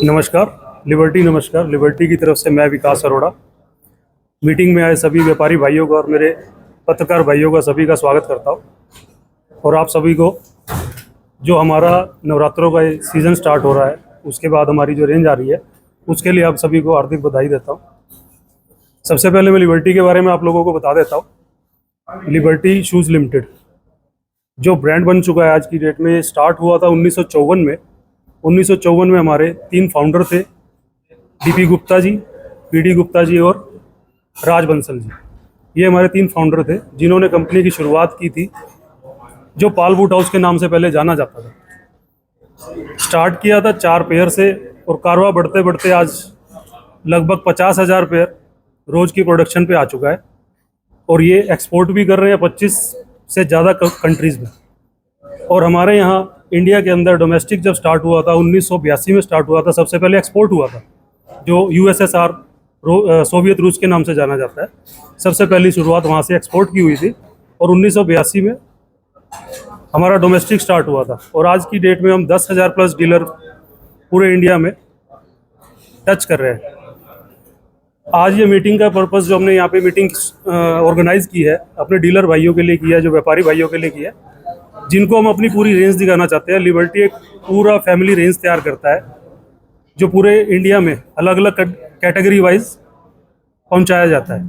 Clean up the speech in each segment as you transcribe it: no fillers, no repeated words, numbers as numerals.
नमस्कार। लिबर्टी की तरफ से मैं विकास अरोड़ा मीटिंग में आए सभी व्यापारी भाइयों का और मेरे पत्रकार भाइयों का सभी का स्वागत करता हूं। और आप सभी को जो हमारा नवरात्रों का सीज़न स्टार्ट हो रहा है, उसके बाद हमारी जो रेंज आ रही है, उसके लिए आप सभी को हार्दिक बधाई देता हूं। सबसे पहले मैं लिबर्टी के बारे में आप लोगों को बता देता हूं। लिबर्टी शूज़ लिमिटेड जो ब्रांड बन चुका है आज की डेट में, स्टार्ट हुआ था 1954 में। 1954 में हमारे 3 फाउंडर थे, डीपी गुप्ता जी, पीडी गुप्ता जी और राज बंसल जी। ये हमारे 3 फाउंडर थे जिन्होंने कंपनी की शुरुआत की थी, जो पाल बूट हाउस के नाम से पहले जाना जाता था। स्टार्ट किया था 4 पेयर से और कारवा बढ़ते बढ़ते आज लगभग 50,000 पेयर रोज़ की प्रोडक्शन पे आ चुका है। और ये एक्सपोर्ट भी कर रहे हैं 25 से ज़्यादा कंट्रीज़ में। और हमारे यहाँ इंडिया के अंदर डोमेस्टिक जब स्टार्ट हुआ था 1982 में स्टार्ट हुआ था, सबसे पहले एक्सपोर्ट हुआ था, जो यूएसएसआर सोवियत रूस के नाम से जाना जाता है। सबसे पहली शुरुआत वहाँ से एक्सपोर्ट की हुई थी और 1982 में हमारा डोमेस्टिक स्टार्ट हुआ था। और आज की डेट में हम 10,000 प्लस डीलर पूरे इंडिया में टच कर रहे हैं। आज ये मीटिंग का पर्पस जो हमने यहाँ पे मीटिंग ऑर्गेनाइज़ की है, अपने डीलर भाइयों के लिए की है, जो व्यापारी भाइयों के लिए की है, जिनको हम अपनी पूरी रेंज दिखाना चाहते हैं। लिबर्टी एक पूरा फैमिली रेंज तैयार करता है, जो पूरे इंडिया में अलग अलग कैटेगरी वाइज पहुंचाया जाता है।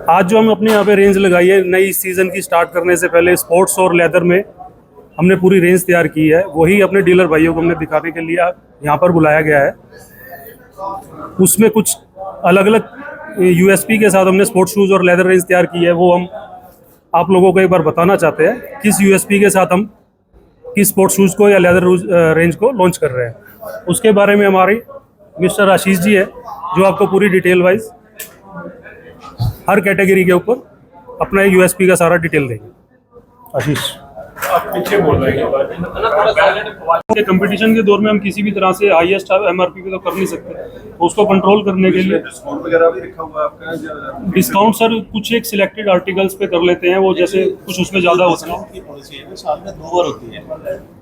आज जो हम अपने यहाँ पे रेंज लगाई है, नई सीज़न की स्टार्ट करने से पहले स्पोर्ट्स और लेदर में हमने पूरी रेंज तैयार की है। वही अपने डीलर भाइयों को हमने दिखाने के लिए यहाँ पर बुलाया गया है। उसमें कुछ अलग अलग यूएसपी के साथ हमने स्पोर्ट्स शूज़ और लेदर रेंज तैयार की है। वो हम आप लोगों को एक बार बताना चाहते हैं किस यूएसपी के साथ हम किस स्पोर्ट्स शूज़ को या लेदर रेंज को लॉन्च कर रहे हैं। उसके बारे में हमारी मिस्टर आशीष जी है, जो आपको पूरी डिटेल वाइज हर कैटेगरी के ऊपर अपना यूएसपी का सारा डिटेल देंगे। आशीष, आप पीछे बोल रहे हैं। कंपटीशन के दौर में हम किसी भी तरह से हाईएस्ट एमआरपी पे तो कर नहीं सकते, तो उसको कंट्रोल करने के लिए डिस्काउंट वगैरह भी रखा हुआ है आपका? डिस्काउंट सर कुछ एक सिलेक्टेड आर्टिकल्स पे कर लेते हैं, वो जैसे कुछ उसमें ज़्यादा होता है। डिस्काउंट की पॉलिसी है, साल में 2 बार होती है।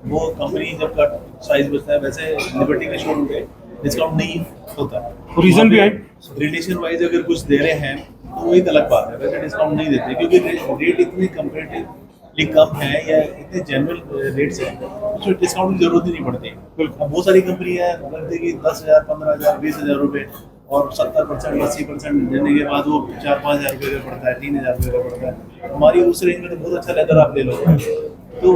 वो कंपनी जब का साइज बढ़ता है, वैसे लिबर्टी के शोरूम पे डिस्काउंट नहीं होता। तो रीजन भी है, रिलेशन वाइज अगर कुछ दे रहे हैं तो वो एक अलग बात है, वैसे डिस्काउंट नहीं देते, क्योंकि रेट इतनी कंपेरेटिवली कम है या इतने जनरल रेट्स हैं, उसमें डिस्काउंट की जरूरत ही नहीं पड़ती। बहुत सारी कंपनियां रखती कि 10,000, 15,000, 20,000 रुपये और 70%, 80% देने के बाद वो 4-5 हज़ार रुपये का पड़ता है, 3,000 रुपये का पड़ता है। हमारी उस रेंज में तो बहुत अच्छा लेदर आप ले लो। तो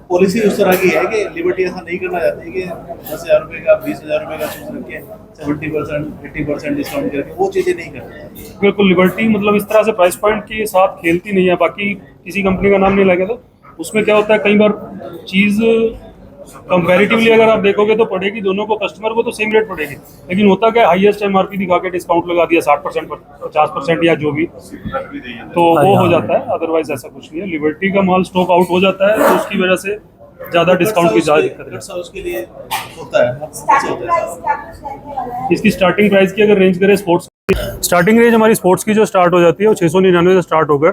पॉलिसी उस तरह की है कि लिबर्टी ऐसा नहीं करना चाहती कि 10,000 रुपये का, 20,000 रुपये का शूज़ रख के 70%, 80% डिस्काउंट करके वो चीज़ें नहीं करती। बिल्कुल लिबर्टी मतलब इस तरह से प्राइस पॉइंट के साथ खेलती नहीं है। बाकी किसी कंपनी का नाम नहीं लगे, तो उसमें क्या होता है, कई बार चीज़ कंपैरेटिवली अगर आप देखोगे तो पड़ेगी दोनों को, कस्टमर को तो सेम रेट पड़ेगी, लेकिन होता क्या, हाईएस्ट एमआरपी दिखा के डिस्काउंट लगा दिया 60% पर 50% या जो भी, तो वो हो जाता है। अदरवाइज ऐसा कुछ नहीं है। लिबर्टी का माल स्टॉक आउट हो जाता है, तो उसकी वजह से ज़्यादा डिस्काउंट की ज़्यादा दिक्कत है। उसके लिए होता है। इसकी स्टार्टिंग प्राइस की अगर रेंज करें, स्पोर्ट्स स्टार्टिंग रेंज हमारी स्पोर्ट्स की जो स्टार्ट हो जाती है वो 699 से स्टार्ट होकर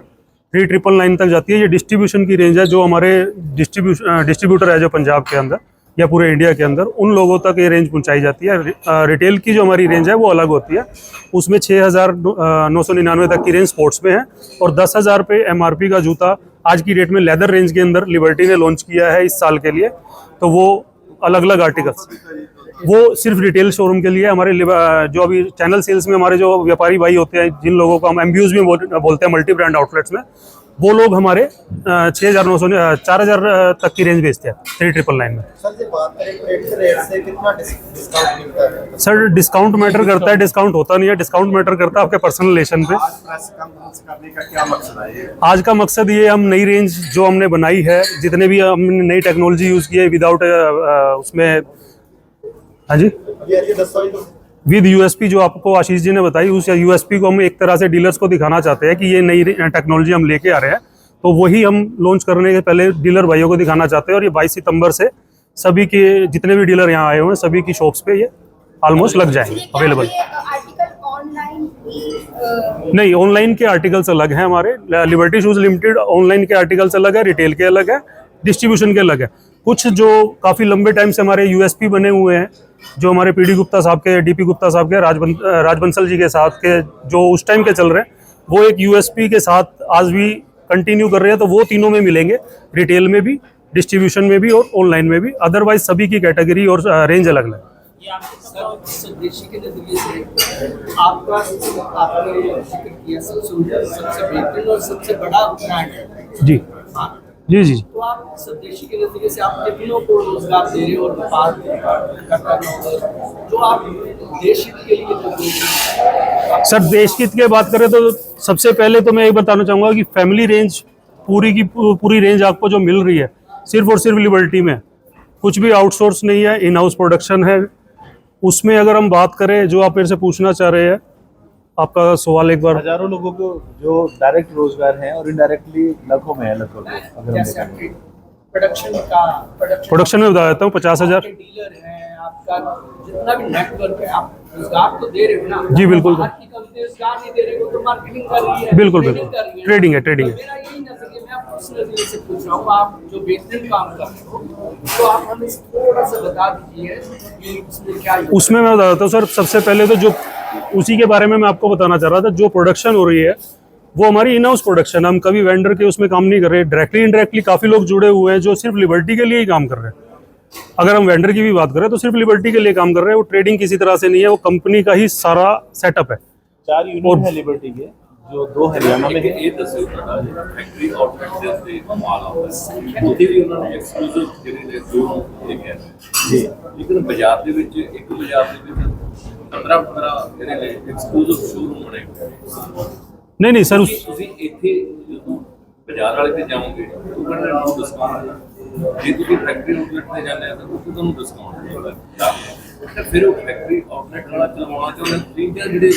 3,999 तक जाती है। ये डिस्ट्रीब्यूशन की रेंज है, जो हमारे डिस्ट्रीब्यूटर है जो पंजाब के अंदर या पूरे इंडिया के अंदर, उन लोगों तक ये रेंज पहुंचाई जाती है। रिटेल की जो हमारी रेंज है वो अलग होती है, उसमें 6,999 तक की रेंज स्पोर्ट्स में है और 10,000 पे एमआरपी का जूता आज की डेट में लेदर रेंज के अंदर लिबर्टी ने लॉन्च किया है इस साल के लिए। तो वो अलग अलग आर्टिकल्स वो सिर्फ रिटेल शोरूम के लिए। हमारे जो अभी चैनल सेल्स में हमारे जो व्यापारी भाई होते हैं, जिन लोगों को हम एमबीयूज में बोलते हैं, मल्टी ब्रांड आउटलेट्स में, वो लोग हमारे 4,000 तक की रेंज बेचते हैं 3,999 में। सर डिस्काउंट मैटर करता है, डिस्काउंट होता नहीं है। डिस्काउंट मैटर करता है आपके पर्सनल रिलेशन पे। आज का मकसद ये, हम नई रेंज जो हमने बनाई है, जितने भी हमने नई टेक्नोलॉजी यूज़ की है विदाउट उसमें, हाँ जी, विद यूएसपी जो आपको आशीष जी ने बताई, उस यूएसपी को हम एक तरह से डीलर्स को दिखाना चाहते हैं कि ये नई टेक्नोलॉजी हम लेके आ रहे हैं। तो वही हम लॉन्च करने के पहले डीलर भाइयों को दिखाना चाहते हैं। और ये 22 सितंबर से सभी के जितने भी डीलर यहाँ आए हुए हैं, सभी की शॉप्स पे ये ऑलमोस्ट लग जाएंगे अवेलेबल। नहीं, ऑनलाइन के आर्टिकल्स अलग हैं हमारे। लिबर्टी शूज़ लिमिटेड ऑनलाइन के आर्टिकल्स अलग है, रिटेल के अलग है, डिस्ट्रीब्यूशन के अलग है। कुछ जो काफ़ी लंबे टाइम से हमारे यूएसपी बने हुए हैं, जो हमारे पीडी गुप्ता साहब के, डीपी गुप्ता साहब के, राजबंसल जी के साथ के जो उस टाइम के चल रहे हैं, वो एक यूएसपी के साथ आज भी कंटिन्यू कर रहे हैं। तो वो तीनों में मिलेंगे, रिटेल में भी, डिस्ट्रीब्यूशन में भी और ऑनलाइन में भी। अदरवाइज सभी की कैटेगरी और रेंज अलग अलग है। ये आपके स्वदेशी के नजरिए से आपका आपने जिक्र किया सबसे बेहतरीन और सबसे बड़ा ब्रांड है। जी हाँ, जी जी। तो आप स्वदेशी के नजरिए से आप कितनों को रोजगार दे रहे हो और व्यापार करना होगा जो आप देश हित के लिए जो देख रहे हैं? सर देश हित की बात करें तो सबसे पहले तो मैं ये बताना चाहूँगा कि फैमिली रेंज पूरी की पूरी रेंज आपको जो मिल रही है सिर्फ और सिर्फ लिबर्टी में, कुछ भी आउटसोर्स नहीं है, इन हाउस प्रोडक्शन है। उसमें अगर हम बात करें, जो आप मेरे से पूछना चाह रहे हैं, आपका सवाल एक बार। हजारों लोगों को जो डायरेक्ट रोजगार है और इनडायरेक्टली लाखों में है लगभग, अगर हम जैसे देखें। आपके प्रोडक्शन में बता देता हूँ 50,000। डीलर है, आपका जितना भी नेटवर्क है, आप रोजगार तो दे रहे हो ना? जी, बिल्कुल। बाहर की कंपनी रोजगार नहीं दे रही, वो तो मार्केटिंग कर रही है, बिल्कुल, ट्रेडिंग बिल्कुल। कर रही ट्रेडिंग है, ट्रेडिंग तो है। मेरा यही नजरिए, मैं आपको उस नजरिए से पूछ रहा हूँ, आप जो बेहतरीन काम कर रहे हो, तो आप हमें थोड़ा सा बता दीजिए कि उसमें क्या उसमें मैं बता देता हूँ सर। सबसे पहले तो जो उसी के बारे में मैं आपको बताना चाह रहा था, जो प्रोडक्शन हो रही है वो हमारी इन हाउस प्रोडक्शन। हम कभी वेंडर के उसमें काम नहीं कर रहे। डायरेक्टली इनडायरेक्टली काफ़ी लोग जुड़े हुए हैं जो सिर्फ लिबर्टी के लिए ही काम कर रहे हैं। अगर हम वेंडर की भी बात करें तो सिर्फ लिबर्टी के लिए काम कर रहे हैं, वो ट्रेडिंग किसी तरह से नहीं है, वो कंपनी का ही सारा सेटअप है। 4 यूनिट है लिबर्टी के, जो 2 हरियाणा में है। ਇਹ ਦੱਸੋ ਤੁਹਾਡਾ ਜਿਹੜਾ ਫੈਕਟਰੀ ਆਊਟਲੈਟ ਦੇ ਉੱਤੇ ਕਮਾਲ ਆਉਂਦਾ ਹੈ, ਉਹਦੇ ਵੀ ਉਹਨਾਂ ਨੇ ਐਕਸਕਲੂਸਿਵ ਜਿਹੜੇ ਨੇ ਜੋ ਲਿਖਿਆ ਹੈ ਜੀ। ਲੇਕਿਨ ਬਾਜ਼ਾਰ ਦੇ ਵਿੱਚ ਇੱਕ ਬਾਜ਼ਾਰ ਦੇ ਵਿੱਚ 15 ਜਿਹੜੇ ਨੇ ਐਕਸਕਲੂਸਿਵ ਸ਼ੋਰੂਮ ਬਣੇ ਹੋਏ ਨੇ। नहीं नहीं सर, ਤੁਸੀਂ ਇੱਥੇ ਜਦੋਂ ਬਾਜ਼ਾਰ ਵਾਲੇ ਤੇ ਜਾਓਗੇ ਉਹ ਕਹਿੰਦੇ ਨੂੰ ਡਿਸਕਾਊਂਟ, ਜੇ ਤੁਸੀਂ ਫੈਕਟਰੀ ਆਊਟਲੈਟ ਤੇ ਜਾਂਦੇ ਆ ਤਾਂ ਉਹ ਤੁਹਾਨੂੰ ਡਿਸਕਾਊਂਟ ਮਿਲਦਾ। ਤੇ ਫਿਰ ਉਹ ਫੈਕਟਰੀ आउटलेट वाला चलवाना चाहते हैं ਜਾਂ ਜਿਹੜੇ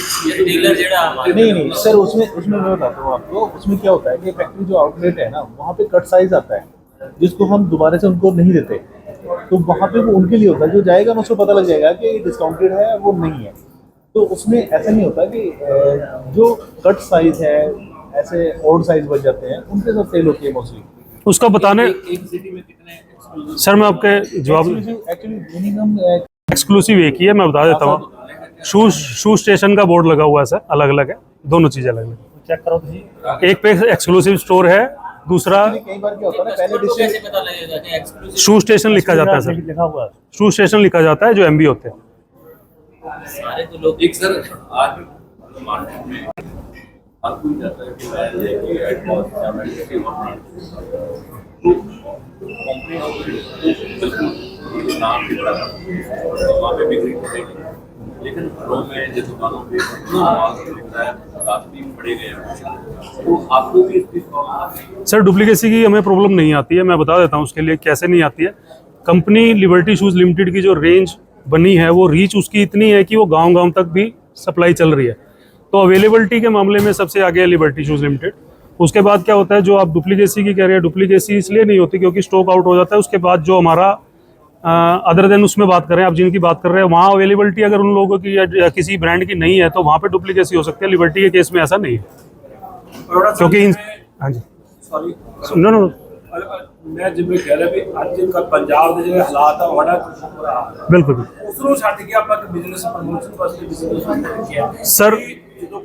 डीलर ਜਿਹੜਾ नहीं सर, उसमें मैं बताता हूँ आपको। उसमें क्या होता है कि फैक्ट्री जो आउटलेट है ना, वहाँ पे कट साइज आता है जिसको हम दोबारा से उनको नहीं देते, तो वहाँ पे वो उनके लिए होता है। जो जाएगा ना उसको पता लग जाएगा कि डिस्काउंटेड है, वो नहीं है। तो उसमें ऐसा नहीं होता कि जो कट साइज है ऐसे ओल्ड साइज बच जाते हैं, उनके साथ सेल होती है मोस्टली। उसका बताने एक सिटी में कितने एक्सक्लूसिव सर मैं आपके जवाब एक्चुअली मिनिमम एक्सक्लूसिव एक ही है, मैं बता देता हूँ। शू स्टेशन का बोर्ड लगा हुआ है सर, अलग अलग है, दोनों चीज़ें अलग अलग। चेक करो जी। एक पे एक्सक्लूसिव स्टोर है, दूसरा कई बार क्या होता है ना, पहले डिस्ट्रिक्ट पता लगेगा कि एक्सक्लूसिव शू स्टेशन लिखा जाता है सर। लिखा हुआ है। शू स्टेशन लिखा जाता है जो एमबी होते हैं। सारे तो लोग एक सर आज मार्केट में हर कोई जाता है कि मैं लेके एडवांस या मैं लेके वहाँ तो कंपनी बिल्कुल नाम भी बड़ा वहाँ पे बिक्री करेगी, लेकिन घरों में जो दुकानों पे इतना माल बिकता है, रात भी पड़े गए हैं, तो आपको भी इसकी प्रॉब्लम आती है? सर डुप्लीकेसी की हमें प्रॉब्लम नहीं आती है, मैं बता देता हूँ उसके लिए कैसे नहीं आती है। कंपनी लिबर्टी शूज़ लिमिटेड की जो रेंज बनी है, वो रीच उसकी इतनी है कि वो गांव-गांव तक भी सप्लाई चल रही है। तो अवेलेबिलिटी के मामले में सबसे आगे है लिबर्टी शूज़ लिमिटेड। उसके बाद क्या होता है, जो आप डुप्लीकेसी की कह रहे हैं, डुप्लीकेसी इसलिए नहीं होती क्योंकि स्टॉक आउट हो जाता है। उसके बाद जो हमारा अदर देन उसमें बात कर रहे हैं आप, जिनकी बात कर रहे हैं, वहाँ अवेलेबिलिटी अगर उन लोगों की या किसी ब्रांड की नहीं है तो वहाँ पे डुप्लीकेसी हो सकती है। लिबर्टी के केस में ऐसा नहीं है क्योंकि हाँ जी ਸੌਰੀ नो नो ਮੈਂ ਜਿਵੇਂ ਕਹਿ ਰਿਹਾ ਵੀ ਅੱਜ ਕੱਲ੍ਹ ਪੰਜਾਬ ਦੇ ਜਿਹੜੇ ਹਾਲਾਤ ਆ ਬੜਾ ਬੁਰਾ ਹਾਲ ਹੈ, बिल्कुल ਉਸ ਨੂੰ ਛੱਡ ਕੇ ਆਪਾਂ ਬਿਜ਼ਨਸ ਪ੍ਰਮੋਸ਼ਨ ਵਾਸਤੇ ਬਿਜ਼ਨਸ ਕਿਹਾ सर। ਜਦੋਂ